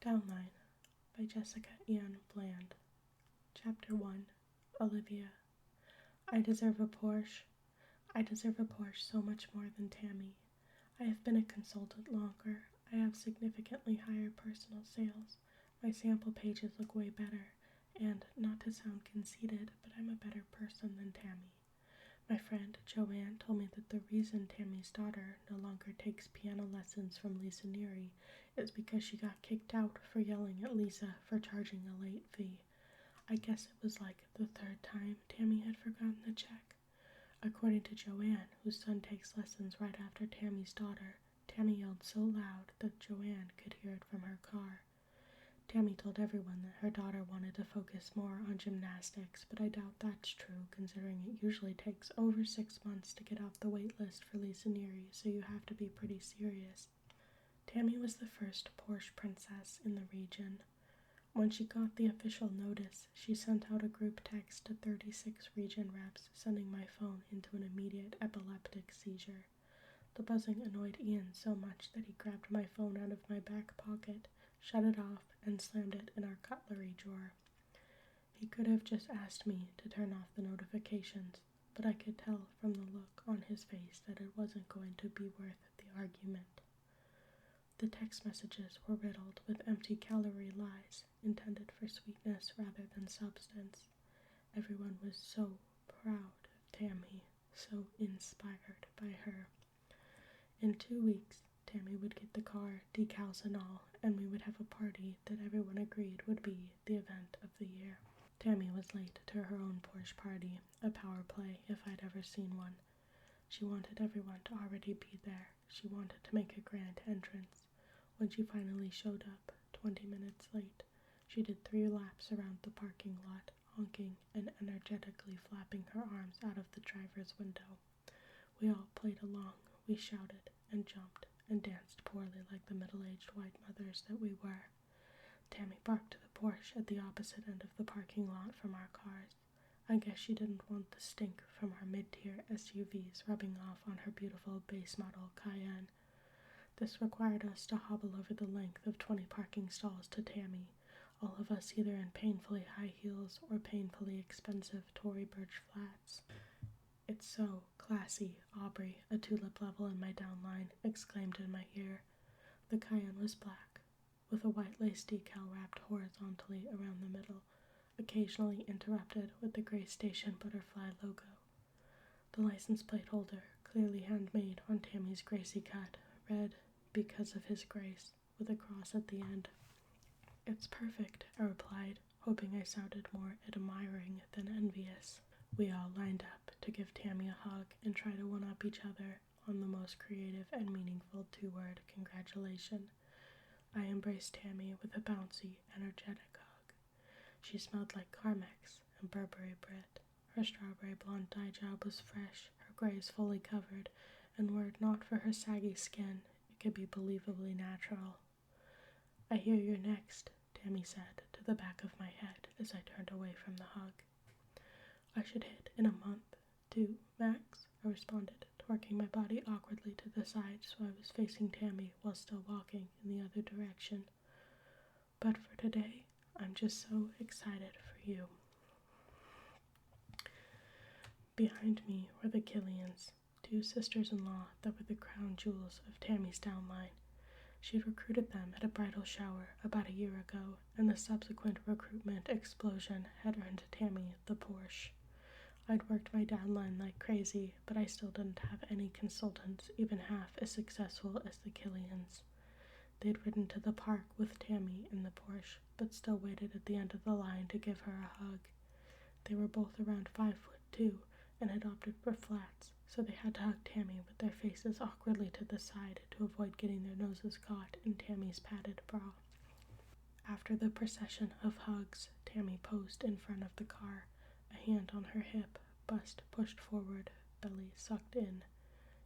Downline by Jessica Ian Bland. Chapter 1. Olivia. I deserve a Porsche. I deserve a Porsche so much more than Tammy. I have been a consultant longer. I have significantly higher personal sales. My sample pages look way better. And, not to sound conceited, but I'm a better person than Tammy. My friend Joanne told me that the reason Tammy's daughter no longer takes piano lessons from Lisa Neary is because she got kicked out for yelling at Lisa for charging a late fee. I guess it was like the third time Tammy had forgotten the check. According to Joanne, whose son takes lessons right after Tammy's daughter, Tammy yelled so loud that Joanne could hear it from her car. Tammy told everyone that her daughter wanted to focus more on gymnastics, but I doubt that's true, considering it usually takes over 6 months to get off the wait list for Lisa Neary, so you have to be pretty serious. Tammy was the first Porsche princess in the region. When she got the official notice, she sent out a group text to 36 region reps, sending my phone into an immediate epileptic seizure. The buzzing annoyed Ian so much that he grabbed my phone out of my back pocket, shut it off, and slammed it in our cutlery drawer. He could have just asked me to turn off the notifications, but I could tell from the look on his face that it wasn't going to be worth the argument. The text messages were riddled with empty calorie lies, intended for sweetness rather than substance. Everyone was so proud of Tammy, so inspired by her. In 2 weeks, Tammy would get the car, decals and all, and we would have a party that everyone agreed would be the event of the year. Tammy was late to her own Porsche party, a power play if I'd ever seen one. She wanted everyone to already be there. She wanted to make a grand entrance. When she finally showed up, 20 minutes late, she did 3 laps around the parking lot, honking and energetically flapping her arms out of the driver's window. We all played along. We shouted and jumped and danced poorly like the middle-aged white mothers that we were. Tammy parked the Porsche at the opposite end of the parking lot from our cars. I guess she didn't want the stink from our mid-tier SUVs rubbing off on her beautiful base model Cayenne. This required us to hobble over the length of 20 parking stalls to Tammy, all of us either in painfully high heels or painfully expensive Tory Burch flats. "It's so classy, Aubrey," a tulip level in my downline exclaimed in my ear. The Cayenne was black, with a white lace decal wrapped horizontally around the middle, occasionally interrupted with the gray station butterfly logo. The license plate holder, clearly handmade on Tammy's Gracie cut, read, "Because of His Grace," with a cross at the end. "It's perfect," I replied, hoping I sounded more admiring than envious. We all lined up to give Tammy a hug and try to one-up each other on the most creative and meaningful 2-word congratulation. I embraced Tammy with a bouncy, energetic hug. She smelled like Carmex and Burberry Brit. Her strawberry blonde dye job was fresh, her grays fully covered, and were it not for her saggy skin, it could be believably natural. "I hear you're next," Tammy said to the back of my head as I turned away from the hug. "I should hit in a month, 2, max," I responded, twerking my body awkwardly to the side so I was facing Tammy while still walking in the other direction. "But for today, I'm just so excited for you." Behind me were the Killians, 2 sisters-in-law that were the crown jewels of Tammy's downline. She'd recruited them at a bridal shower about a year ago, and the subsequent recruitment explosion had earned Tammy the Porsche. I'd worked my downline like crazy, but I still didn't have any consultants even half as successful as the Killians. They'd ridden to the park with Tammy in the Porsche, but still waited at the end of the line to give her a hug. They were both around 5'2" and had opted for flats, so they had to hug Tammy with their faces awkwardly to the side to avoid getting their noses caught in Tammy's padded bra. After the procession of hugs, Tammy posed in front of the car, a hand on her hip, bust pushed forward, belly sucked in.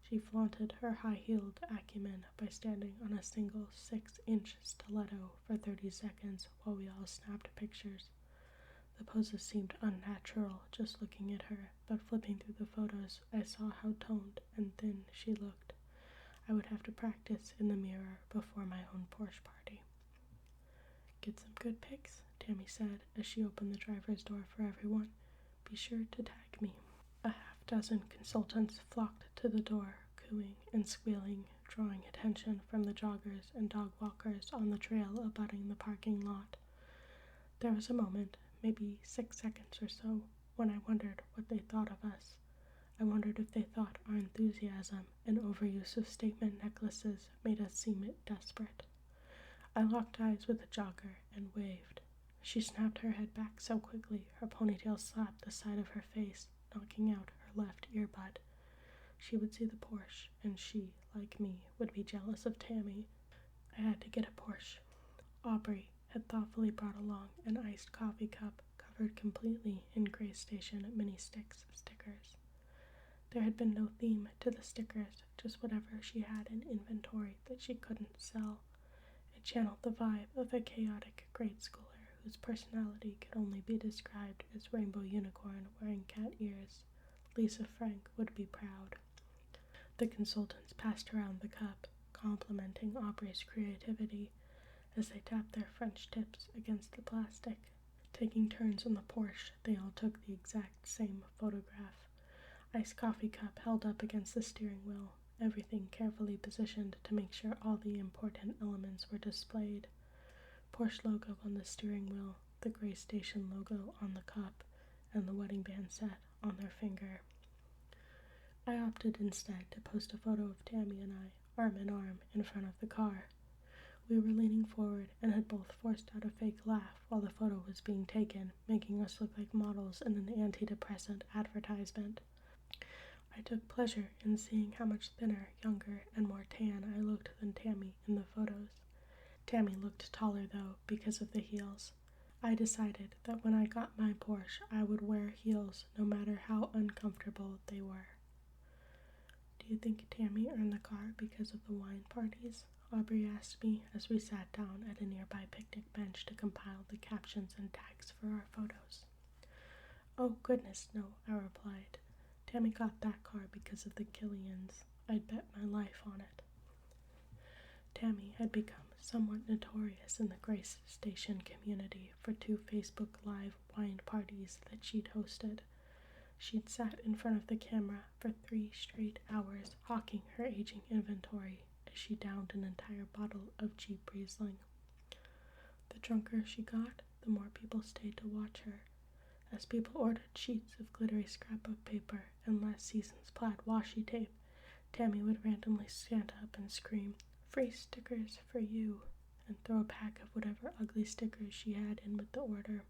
She flaunted her high-heeled acumen by standing on a single 6-inch stiletto for 30 seconds while we all snapped pictures. The poses seemed unnatural just looking at her, but flipping through the photos, I saw how toned and thin she looked. I would have to practice in the mirror before my own Porsche party. get some good pics," Tammy said as she opened the driver's door for everyone. "Be sure to tag me." A half-dozen consultants flocked to the door, cooing and squealing, drawing attention from the joggers and dog walkers on the trail abutting the parking lot. There was a moment, maybe 6 seconds or so, when I wondered what they thought of us. I wondered if they thought our enthusiasm and overuse of statement necklaces made us seem desperate. I locked eyes with the jogger and waved. She snapped her head back so quickly her ponytail slapped the side of her face, knocking out her left earbud. She would see the Porsche, and she, like me, would be jealous of Tammy. I had to get a Porsche. Aubrey had thoughtfully brought along an iced coffee cup covered completely in Gray Station mini stickers. There had been no theme to the stickers, just whatever she had in inventory that she couldn't sell. It channeled the vibe of a chaotic grade schooler whose personality could only be described as rainbow unicorn wearing cat ears. Lisa Frank would be proud. The consultants passed around the cup, complimenting Aubrey's creativity as they tapped their French tips against the plastic. Taking turns on the Porsche, they all took the exact same photograph. Iced coffee cup held up against the steering wheel, everything carefully positioned to make sure all the important elements were displayed. Porsche logo on the steering wheel, the Gray Station logo on the cup, and the wedding band set on their finger. I opted instead to post a photo of Tammy and I, arm in arm, in front of the car. We were leaning forward and had both forced out a fake laugh while the photo was being taken, making us look like models in an antidepressant advertisement. I took pleasure in seeing how much thinner, younger, and more tan I looked than Tammy in the photos. Tammy looked taller, though, because of the heels. I decided that when I got my Porsche, I would wear heels no matter how uncomfortable they were. "Do you think Tammy earned the car because of the wine parties?" Aubrey asked me as we sat down at a nearby picnic bench to compile the captions and tags for our photos. "Oh, goodness, no," I replied. "Tammy got that car because of the Killians. I'd bet my life on it." Tammy had become somewhat notorious in the Grace Station community for 2 Facebook Live wine parties that she'd hosted. She'd sat in front of the camera for 3 straight hours hawking her aging inventory as she downed an entire bottle of cheap Riesling. The drunker she got, the more people stayed to watch her. As people ordered sheets of glittery scrapbook paper and last season's plaid washi tape, Tammy would randomly stand up and scream, "Free stickers for you," and throw a pack of whatever ugly stickers she had in with the order.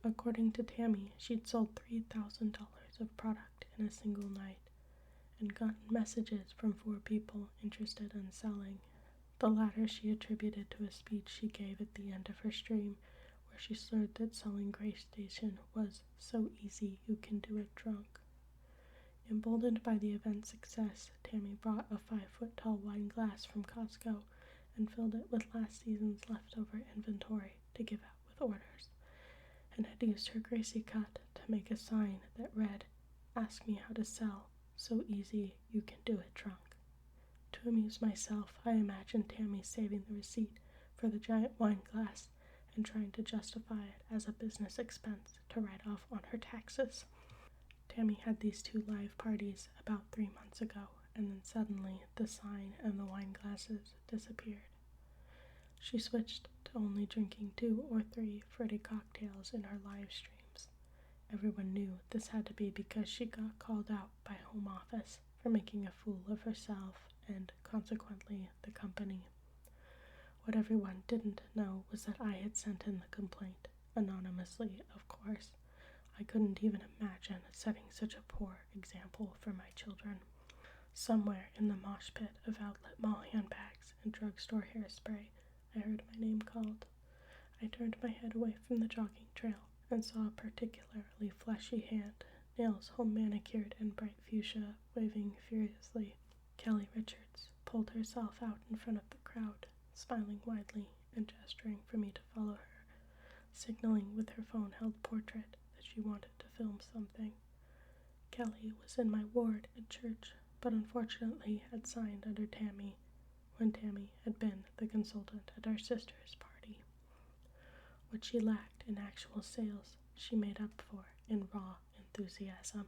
According to Tammy, she'd sold $3,000 of product in a single night, and gotten messages from 4 people interested in selling. The latter she attributed to a speech she gave at the end of her stream, where she slurred that selling Gray Station was so easy you can do it drunk. Emboldened by the event's success, Tammy brought a 5-foot-tall wine glass from Costco and filled it with last season's leftover inventory to give out with orders, and had used her Gracie cut to make a sign that read, "Ask me how to sell, so easy you can do it drunk." To amuse myself, I imagined Tammy saving the receipt for the giant wine glass and trying to justify it as a business expense to write off on her taxes. Tammy had these 2 live parties about 3 months ago, and then suddenly the sign and the wine glasses disappeared. She switched to only drinking 2 or 3 fruity cocktails in her live streams. Everyone knew this had to be because she got called out by Home Office for making a fool of herself and, consequently, the company. What everyone didn't know was that I had sent in the complaint, anonymously, of course. I couldn't even imagine setting such a poor example for my children. Somewhere in the mosh pit of outlet mall handbags and drugstore hairspray, I heard my name called. I turned my head away from the jogging trail and saw a particularly fleshy hand, nails home manicured and bright fuchsia, waving furiously. Kelly Richards pulled herself out in front of the crowd, smiling widely and gesturing for me to follow her, signaling with her phone-held portrait that she wanted to film something. Kelly was in my ward at church, but unfortunately had signed under Tammy when Tammy had been the consultant at our sister's party. What she lacked in actual sales, she made up for in raw enthusiasm.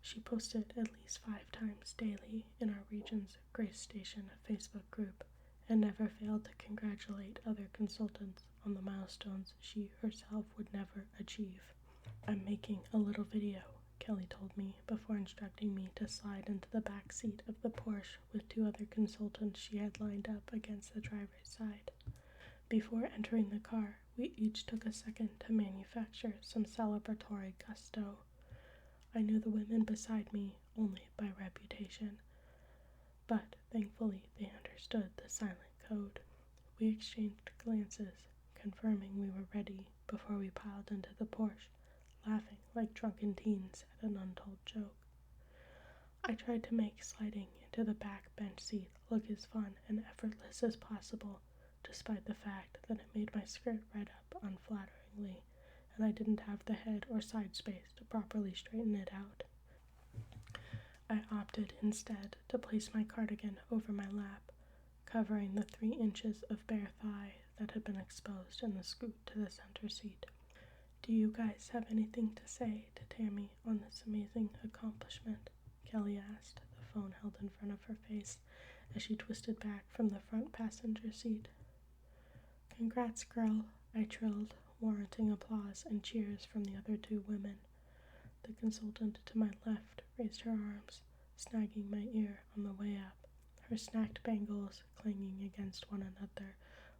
She posted at least 5 times daily in our region's Grace Station Facebook group and never failed to congratulate other consultants on the milestones she herself would never achieve. "I'm making a little video," Kelly told me before instructing me to slide into the back seat of the Porsche with 2 other consultants she had lined up against the driver's side. Before entering the car, we each took a second to manufacture some celebratory gusto. I knew the women beside me only by reputation, but thankfully they understood the silent code. We exchanged glances, confirming we were ready before we piled into the Porsche, laughing like drunken teens at an untold joke. I tried to make sliding into the back bench seat look as fun and effortless as possible, despite the fact that it made my skirt right up unflatteringly, and I didn't have the head or side space to properly straighten it out. I opted instead to place my cardigan over my lap, covering the 3 inches of bare thigh that had been exposed in the scoot to the center seat. "Do you guys have anything to say to Tammy on this amazing accomplishment?" Kelly asked, the phone held in front of her face as she twisted back from the front passenger seat. "Congrats, girl," I trilled, warranting applause and cheers from the other 2 women. The consultant to my left raised her arms, snagging my ear on the way up, her snagged bangles clanging against one another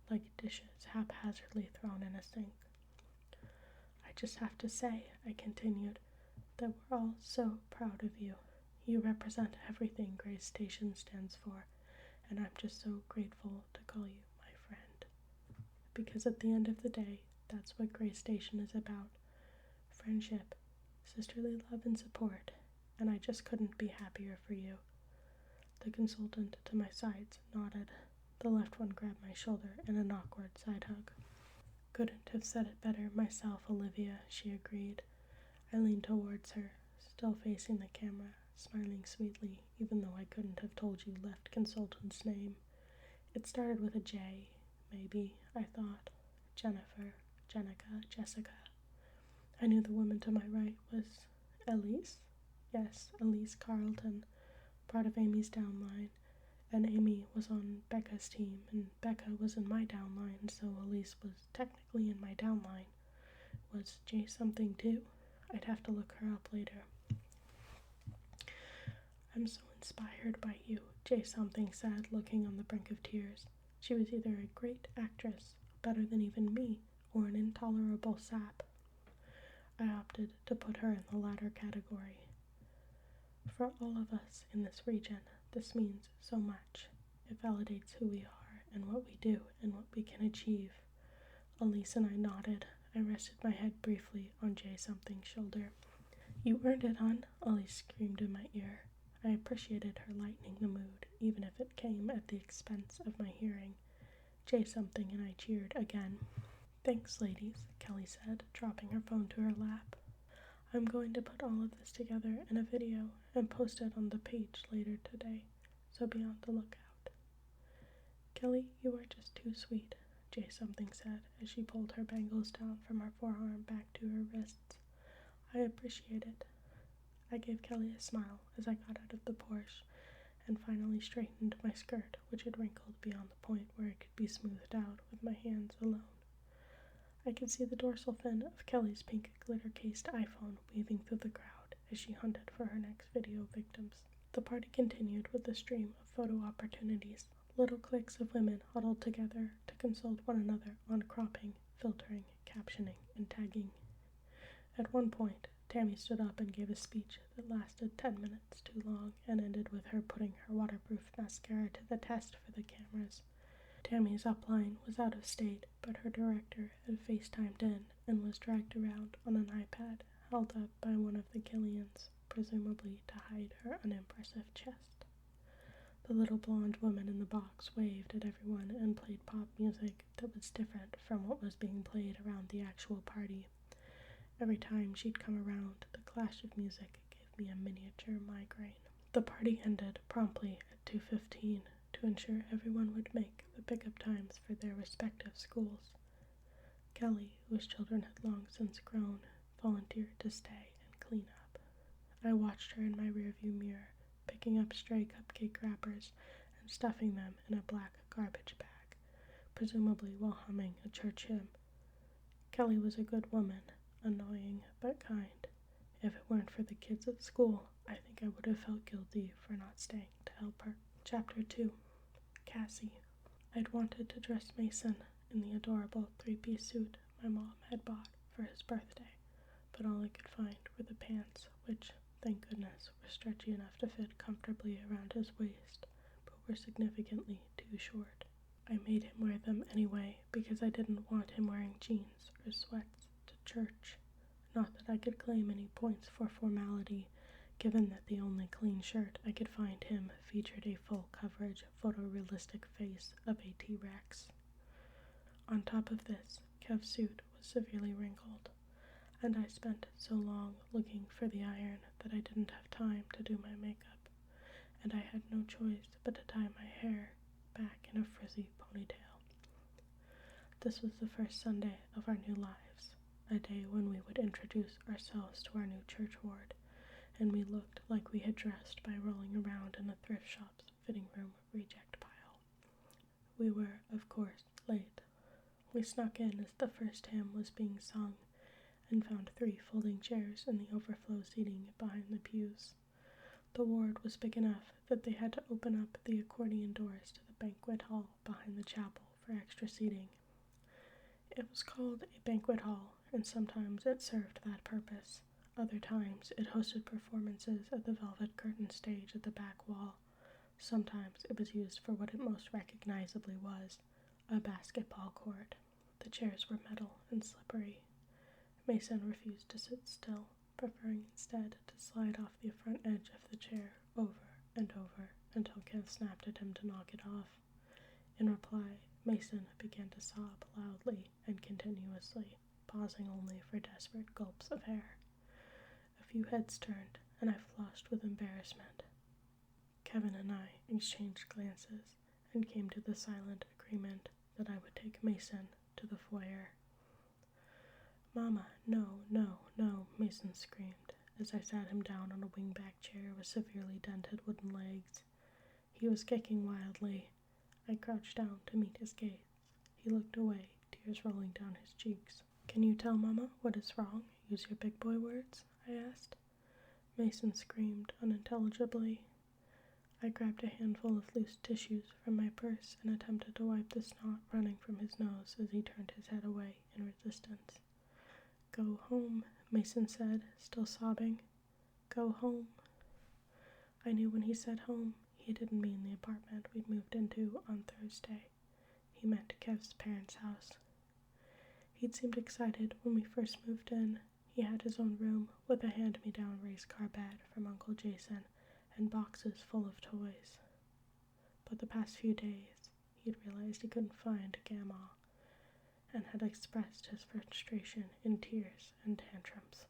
like dishes haphazardly thrown in a sink. "I just have to say," I continued, "that we're all so proud of you. You represent everything Grace Station stands for, and I'm just so grateful to call you my friend. Because at the end of the day, that's what Grace Station is about. Friendship, sisterly love and support, and I just couldn't be happier for you." The consultant to my sides nodded. The left one grabbed my shoulder in an awkward side hug. "Couldn't have said it better myself, Olivia," she agreed. I leaned towards her, still facing the camera, smiling sweetly, even though I couldn't have told you left consultant's name. It started with a J, maybe, I thought. Jennifer, Jenica, Jessica. I knew the woman to my right was Elise. Yes, Elise Carlton, part of Amy's downline, and Amy was on Becca's team, and Becca was in my downline, so Elise was technically in my downline. Was J something too? I'd have to look her up later. "I'm so inspired by you," J something said, looking on the brink of tears. She was either a great actress, better than even me, or an intolerable sap. I opted to put her in the latter category. "For all of us in this region, this means so much. It validates who we are and what we do and what we can achieve." Elise and I nodded. I rested my head briefly on J something's shoulder. "You earned it, hon," Elise screamed in my ear. I appreciated her lightening the mood, even if it came at the expense of my hearing. J something and I cheered again. "Thanks, ladies," Kelly said, dropping her phone to her lap. "I'm going to put all of this together in a video and post it on the page later today, so be on the lookout." "Kelly, you are just too sweet," J something said as she pulled her bangles down from her forearm back to her wrists. "I appreciate it." I gave Kelly a smile as I got out of the Porsche and finally straightened my skirt, which had wrinkled beyond the point where it could be smoothed out with my hands alone. I could see the dorsal fin of Kelly's pink glitter-cased iPhone weaving through the crowd as she hunted for her next video victims. The party continued with a stream of photo opportunities. Little cliques of women huddled together to consult one another on cropping, filtering, captioning, and tagging. At one point, Tammy stood up and gave a speech that lasted 10 minutes too long and ended with her putting her waterproof mascara to the test for the cameras. Tammy's upline was out of state, but her director had FaceTimed in and was dragged around on an iPad held up by one of the Killians, presumably to hide her unimpressive chest. The little blonde woman in the box waved at everyone and played pop music that was different from what was being played around the actual party. Every time she'd come around, the clash of music gave me a miniature migraine. The party ended promptly at 2:15 to ensure everyone would make the pickup times for their respective schools. Kelly, whose children had long since grown, volunteered to stay and clean up. I watched her in my rearview mirror, picking up stray cupcake wrappers and stuffing them in a black garbage bag, presumably while humming a church hymn. Kelly was a good woman, annoying but kind. If it weren't for the kids at school, I think I would have felt guilty for not staying to help her. Chapter 2. Cassie. I'd wanted to dress Mason in the adorable three-piece suit my mom had bought for his birthday, but all I could find were the pants, which, thank goodness, were stretchy enough to fit comfortably around his waist, but were significantly too short. I made him wear them anyway because I didn't want him wearing jeans or sweats to church. Not that I could claim any points for formality, given that the only clean shirt I could find him featured a full-coverage, photorealistic face of a T-Rex. On top of this, Kev's suit was severely wrinkled, and I spent so long looking for the iron that I didn't have time to do my makeup, and I had no choice but to tie my hair back in a frizzy ponytail. This was the first Sunday of our new lives, a day when we would introduce ourselves to our new church ward, and we looked like we had dressed by rolling around in a thrift shop's fitting room reject pile. We were, of course, late. We snuck in as the first hymn was being sung, and found 3 folding chairs in the overflow seating behind the pews. The ward was big enough that they had to open up the accordion doors to the banquet hall behind the chapel for extra seating. It was called a banquet hall, and sometimes it served that purpose. Other times it hosted performances at the velvet curtain stage at the back wall. Sometimes it was used for what it most recognizably was, a basketball court. The chairs were metal and slippery. Mason refused to sit still, preferring instead to slide off the front edge of the chair over and over until Kev snapped at him to knock it off. In reply, Mason began to sob loudly and continuously, pausing only for desperate gulps of air. A few heads turned, and I flushed with embarrassment. Kevin and I exchanged glances and came to the silent agreement that I would take Mason to the foyer. "Mama, no, no, no," Mason screamed, as I sat him down on a wingback chair with severely dented wooden legs. He was kicking wildly. I crouched down to meet his gaze. He looked away, tears rolling down his cheeks. "Can you tell Mama what is wrong? Use your big boy words," I asked. Mason screamed unintelligibly. I grabbed a handful of loose tissues from my purse and attempted to wipe the snot running from his nose as he turned his head away in resistance. "Go home," Mason said, still sobbing. "Go home." I knew when he said home, he didn't mean the apartment we'd moved into on Thursday. He meant Kev's parents' house. He'd seemed excited when we first moved in. He had his own room with a hand-me-down race car bed from Uncle Jason and boxes full of toys. But the past few days, he'd realized he couldn't find Grandma, and had expressed his frustration in tears and tantrums.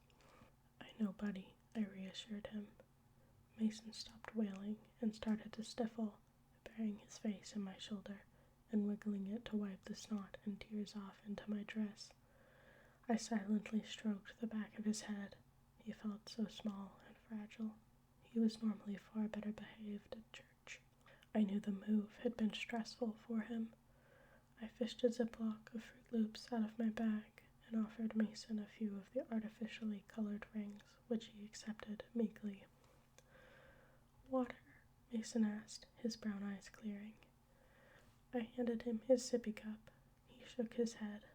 "I know, buddy," I reassured him. Mason stopped wailing and started to stifle, burying his face in my shoulder and wiggling it to wipe the snot and tears off into my dress. I silently stroked the back of his head. He felt so small and fragile. He was normally far better behaved at church. I knew the move had been stressful for him. I fished a Ziploc of Fruit Loops out of my bag and offered Mason a few of the artificially colored rings, which he accepted meekly. "Water?" Mason asked, his brown eyes clearing. I handed him his sippy cup. He shook his head.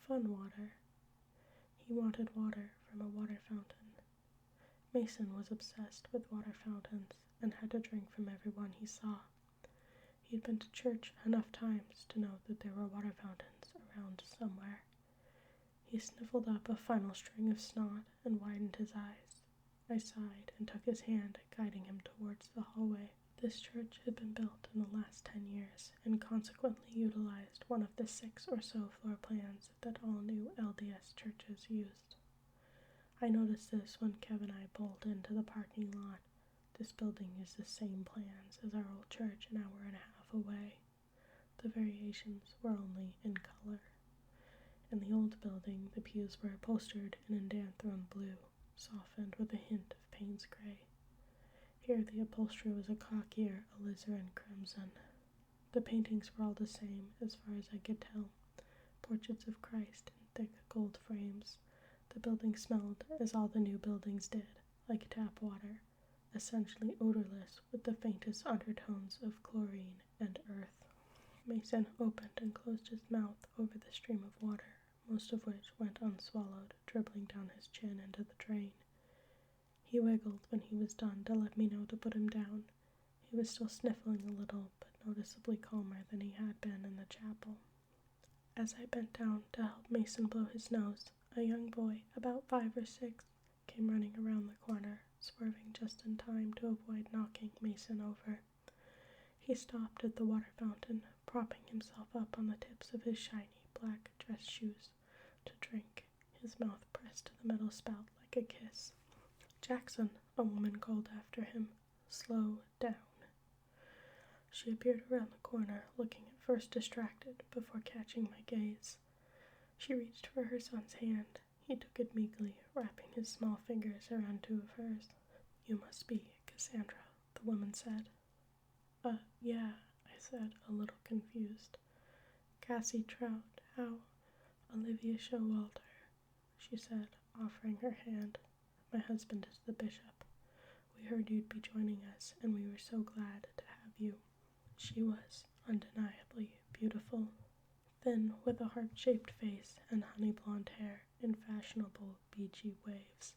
"Fun water." He wanted water from a water fountain. Mason was obsessed with water fountains and had to drink from every one he saw. He'd been to church enough times to know that there were water fountains around somewhere. He sniffled up a final string of snot and widened his eyes. I sighed and took his hand, guiding him towards the hallway. This church had been built in the last 10 years and consequently utilized one of the 6 or so floor plans that all new LDS churches used. I noticed this when Kev and I pulled into the parking lot. This building used the same plans as our old church an hour and a half away. The variations were only in color. In the old building, the pews were upholstered in indanthrone blue, softened with a hint of Payne's gray. Here the upholstery was a cockier alizarin crimson. The paintings were all the same, as far as I could tell. Portraits of Christ in thick gold frames. The building smelled as all the new buildings did, like tap water, essentially odorless with the faintest undertones of chlorine and earth. Mason opened and closed his mouth over the stream of water, most of which went unswallowed, dribbling down his chin into the drain. He wiggled when he was done to let me know to put him down. He was still sniffling a little, but noticeably calmer than he had been in the chapel. As I bent down to help Mason blow his nose, a young boy, about 5 or 6, came running around the corner, swerving just in time to avoid knocking Mason over. He stopped at the water fountain, propping himself up on the tips of his shiny black dress shoes to drink, his mouth pressed to the metal spout like a kiss. "Jackson," a woman called after him. "Slow down." She appeared around the corner, looking at first distracted before catching my gaze. She reached for her son's hand. He took it meekly, wrapping his small fingers around 2 of hers. "You must be Cassandra," the woman said. Yeah," I said, a little confused. "Cassie Trout, how?" "Olivia Showalter," she said, offering her hand. "My husband is the bishop. We heard you'd be joining us, and we were so glad to have you." She was undeniably beautiful, thin with a heart-shaped face and honey blonde hair in fashionable beachy waves.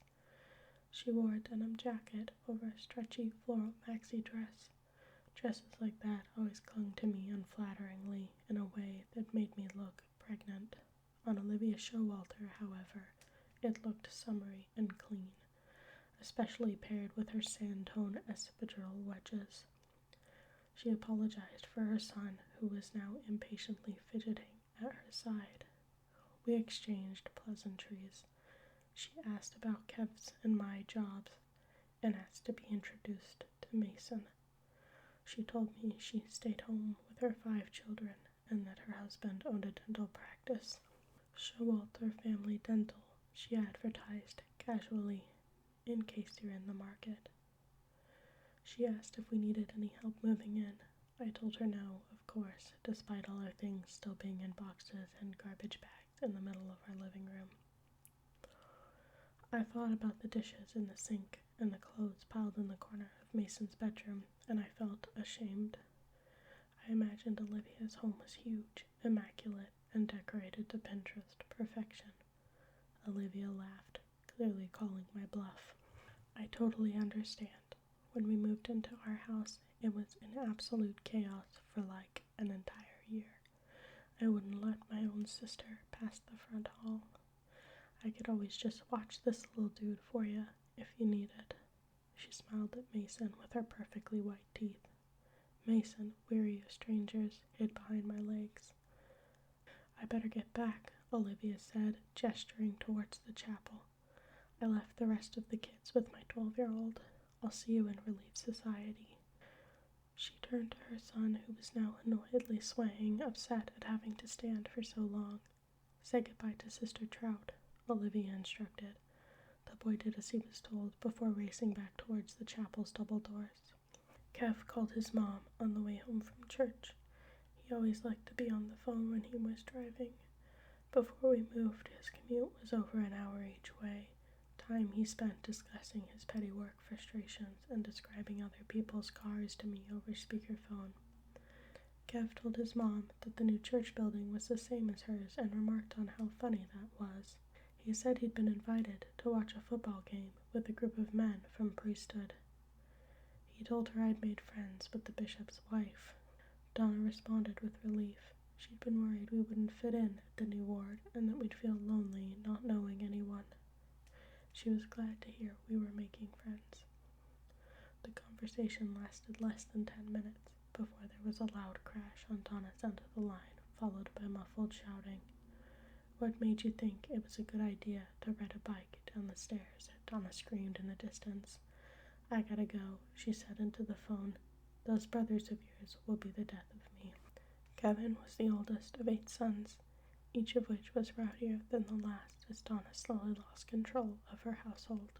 She wore a denim jacket over a stretchy floral maxi dress. Dresses like that always clung to me unflatteringly in a way that made me look pregnant. On Olivia Showalter, however, it looked summery and clean, especially paired with her sand-tone espadrille wedges. She apologized for her son, who was now impatiently fidgeting at her side. We exchanged pleasantries. She asked about Kev's and my jobs, and asked to be introduced to Mason. She told me she stayed home with her 5 children and that her husband owned a dental practice. "Showalter Family Dental," she advertised casually, "in case you're in the market." She asked if we needed any help moving in. I told her no, of course, despite all our things still being in boxes and garbage bags in the middle of our living room. I thought about the dishes in the sink and the clothes piled in the corner of Mason's bedroom, and I felt ashamed. I imagined Olivia's home was huge, immaculate, and decorated to Pinterest perfection. Olivia laughed, clearly calling my bluff. "I totally understand. When we moved into our house, it was in absolute chaos for like an entire year. I wouldn't let my own sister pass the front hall. I could always just watch this little dude for you, if you needed." She smiled at Mason with her perfectly white teeth. Mason, weary of strangers, hid behind my legs. "I better get back," Olivia said, gesturing towards the chapel. "I left the rest of the kids with my 12-year-old. I'll see you in Relief Society." She turned to her son, who was now annoyedly swaying, upset at having to stand for so long. "Say goodbye to Sister Trout," Olivia instructed. The boy did as he was told before racing back towards the chapel's double doors. Kev called his mom on the way home from church. He always liked to be on the phone when he was driving. Before we moved, his commute was over an hour each way, time he spent discussing his petty work frustrations and describing other people's cars to me over speakerphone. Kev told his mom that the new church building was the same as hers and remarked on how funny that was. He said he'd been invited to watch a football game with a group of men from priesthood. He told her I'd made friends with the bishop's wife. Donna responded with relief. She'd been worried we wouldn't fit in at the new ward and that we'd feel lonely not knowing anyone. She was glad to hear we were making friends. The conversation lasted less than 10 minutes before there was a loud crash on Donna's end of the line, followed by muffled shouting. "What made you think it was a good idea to ride a bike down the stairs?" Donna screamed in the distance. "I gotta go," she said into the phone. "Those brothers of yours will be the death of me." Kevin was the oldest of 8 sons. each of which was rowdier than the last as Donna slowly lost control of her household.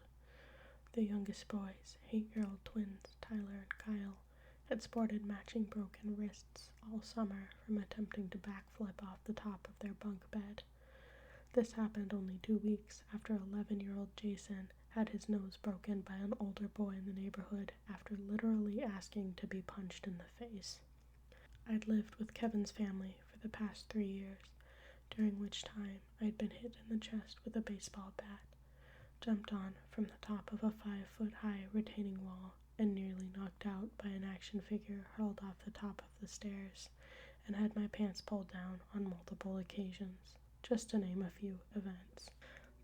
The youngest boys, 8-year-old twins Tyler and Kyle, had sported matching broken wrists all summer from attempting to backflip off the top of their bunk bed. This happened only 2 weeks after 11-year-old Jason had his nose broken by an older boy in the neighborhood after literally asking to be punched in the face. I'd lived with Kevin's family for the past 3 years, during which time I'd been hit in the chest with a baseball bat, jumped on from the top of a 5-foot-high retaining wall, and nearly knocked out by an action figure hurled off the top of the stairs, and had my pants pulled down on multiple occasions, just to name a few events.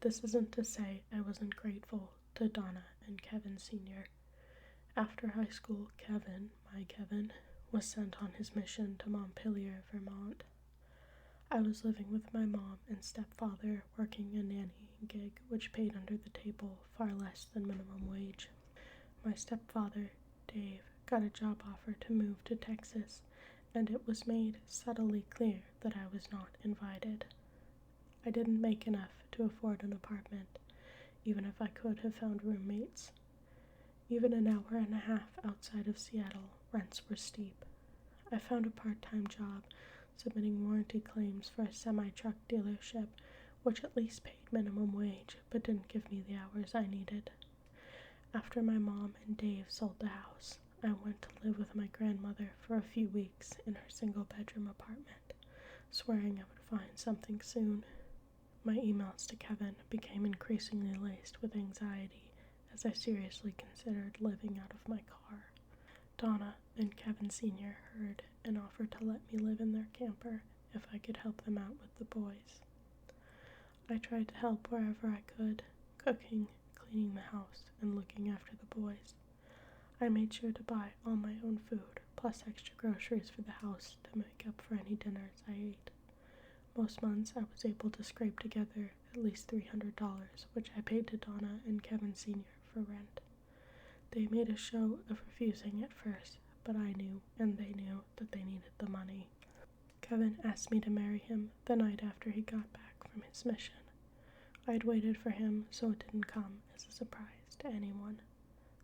This isn't to say I wasn't grateful to Donna and Kevin Sr. After high school, my Kevin, was sent on his mission to Montpelier, Vermont. I was living with my mom and stepfather, working a nannying gig which paid under the table far less than minimum wage. My stepfather, Dave, got a job offer to move to Texas, and it was made subtly clear that I was not invited. I didn't make enough to afford an apartment, even if I could have found roommates. Even an hour and a half outside of Seattle, rents were steep. I found a part-time job submitting warranty claims for a semi-truck dealership, which at least paid minimum wage, but didn't give me the hours I needed. After my mom and Dave sold the house, I went to live with my grandmother for a few weeks in her single-bedroom apartment, swearing I would find something soon. My emails to Kevin became increasingly laced with anxiety as I seriously considered living out of my car. Donna and Kevin Sr. heard and offered to let me live in their camper if I could help them out with the boys. I tried to help wherever I could, cooking, cleaning the house, and looking after the boys. I made sure to buy all my own food, plus extra groceries for the house to make up for any dinners I ate. Most months I was able to scrape together at least $300, which I paid to Donna and Kevin Sr. for rent. They made a show of refusing at first, but I knew, and they knew, that they needed the money. Kevin asked me to marry him the night after he got back from his mission. I'd waited for him, so it didn't come as a surprise to anyone.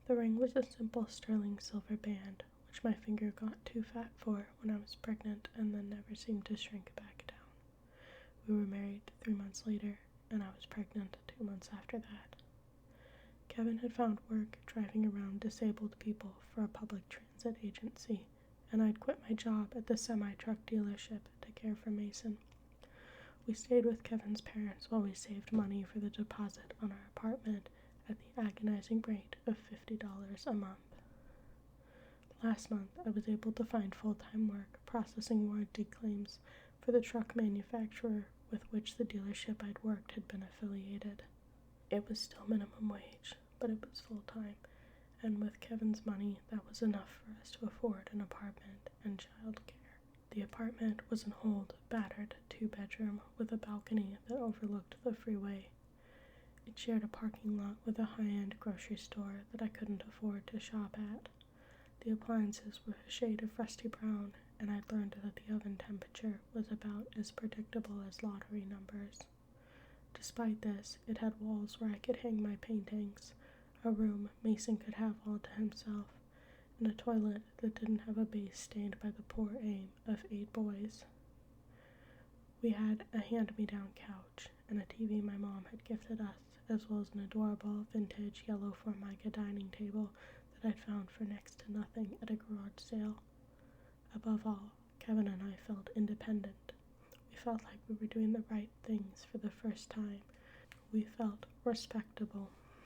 The ring was a simple sterling silver band, which my finger got too fat for when I was pregnant and then never seemed to shrink back down. We were married 3 months later, and I was pregnant 2 months after that. Kevin had found work driving around disabled people for a public transit agency, and I'd quit my job at the semi-truck dealership to care for Mason. We stayed with Kevin's parents while we saved money for the deposit on our apartment at the agonizing rate of $50 a month. Last month, I was able to find full-time work processing warranty claims for the truck manufacturer with which the dealership I'd worked had been affiliated. It was still minimum wage, but it was full-time, and with Kevin's money, that was enough for us to afford an apartment and childcare. The apartment was an old, battered 2-bedroom with a balcony that overlooked the freeway. It shared a parking lot with a high-end grocery store that I couldn't afford to shop at. The appliances were a shade of rusty brown, and I'd learned that the oven temperature was about as predictable as lottery numbers. Despite this, it had walls where I could hang my paintings, a room Mason could have all to himself, and a toilet that didn't have a base stained by the poor aim of 8 boys. We had a hand-me-down couch and a TV my mom had gifted us, as well as an adorable vintage yellow Formica dining table that I'd found for next to nothing at a garage sale. Above all, Kevin and I felt independent. We felt like we were doing the right things for the first time. We felt respectable.